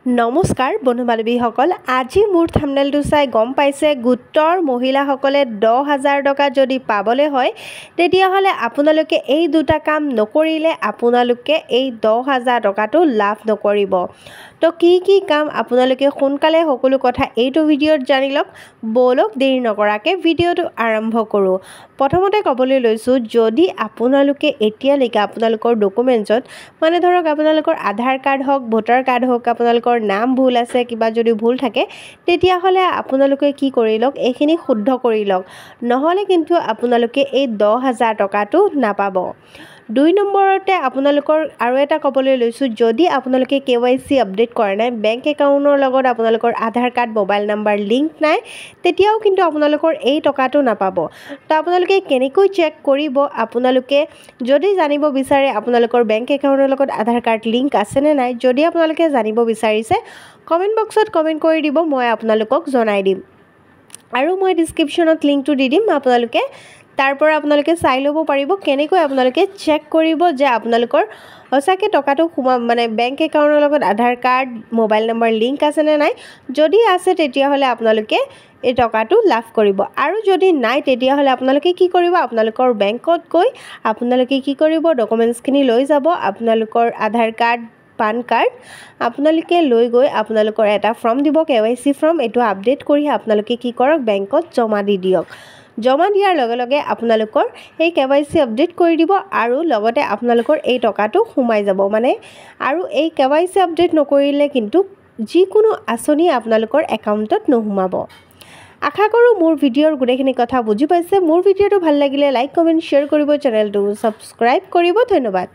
নমস্কাৰ বন্ধু বান্ধৱীসকল, আজি মোৰ থাম্বনেইলটো চাই গম পাইছে গোটৰ মহিলাসকলে 10,000 টকা যদি পাবলৈ হয় তেতিয়াহ'লে আপোনালোকে এই দুটা কাম নকৰিলে আপোনালোকে এই 10,000 টকাটো লাভ নকৰিব। তো কি কাম আপোনালোকে সোনকালে সকলো কথা এইটো ভিডিঅ'ত জানি লওক। বলক দেৰি নকৰাকৈ ভিডিঅ'টো আৰম্ভ কৰোঁ। প্ৰথমতে ক'বলৈ লৈছোঁ, যদি আপোনালোকে এতিয়ালৈকে আপোনালোকৰ ডকুমেণ্টছত মানে ধৰক আপোনালোকৰ আধাৰ কাৰ্ড হওক, ভোটাৰ কাৰ্ড হওক, আপোনালোকৰ নাম ভুল আছে, কিবা যদি ভুল থাকে তেতিয়াহ'লে আপোনালোকে কি কৰি লওক, এইখিনি শুদ্ধ কৰি লওক, নহ'লে কিন্তু আপোনালোকে এই 10,000 টকাটো নাপাব। 2 নম্বৰতে আপোনালোকৰ আৰু এটা ক'বলৈ লৈছোঁ, যদি আপোনালোকে KYC আপডেট কৰা নাই, বেংক একাউণ্টৰ লগত আপোনালোকৰ আধাৰ কাৰ্ড, মোবাইল নাম্বাৰ লিংক নাই, তেতিয়াও কিন্তু আপোনালোকৰ এই টকাটো নাপাব। তো আপোনালোকে কেনেকৈ চেক কৰিব? আপোনালোকে যদি জানিব বিচাৰে আপোনালোকৰ বেংক একাউণ্টৰ লগত আধাৰ কাৰ্ড লিংক আছেনে নাই, যদি আপোনালোকে জানিব বিচাৰিছে কমেণ্ট বক্সত কমেণ্ট কৰি দিব, মই আপোনালোকক জনাই দিম। আৰু মই ডিছক্ৰিপশ্যনত লিংকটো দি দিম, আপোনালোকে তাৰ পৰা আপোনালোকে চাই ল'ব পাৰিব কেনেকৈ আপোনালোকে চেক কৰিব যে আপোনালোকৰ সঁচাকৈ টকাটো মানে বেংক একাউণ্টৰ লগত আধাৰ কাৰ্ড, মোবাইল নম্বৰ লিংক আছেনে নাই। যদি আছে তেতিয়াহ'লে আপোনালোকে এই টকাটো লাভ কৰিব, আৰু যদি নাই তেতিয়াহ'লে আপোনালোকে কি কৰিব, আপোনালোকৰ বেংকত গৈ আপোনালোকে কি কৰিব, ডকুমেণ্টছখিনি লৈ যাব, আপোনালোকৰ আধাৰ কাৰ্ড, পান কাৰ্ড আপোনালোকে লৈ গৈ আপোনালোকৰ এটা ফৰ্ম দিব, KYC ফৰ্ম। এইটো আপডেট কৰি আপোনালোকে কি কৰক, বেংকত জমা দি দিয়ক। জমা দিয়াৰ লগে লগে আপোনালোকৰ এই KYC আপডেট কৰি দিব, আৰু লগতে আপোনালোকৰ এই টকাটো সোমাই যাব মানে। আৰু এই KYC আপডেট নকৰিলে কিন্তু যিকোনো আঁচনি আপোনালোকৰ একাউণ্টত নোসোমাব। আশা কৰোঁ মোৰ ভিডিঅ'ৰ গোটেইখিনি কথা বুজি পাইছে। মোৰ ভিডিঅ'টো ভাল লাগিলে লাইক, কমেণ্ট, শ্বেয়াৰ কৰিব, চেনেলটো ছাবস্ক্ৰাইব কৰিব। ধন্যবাদ।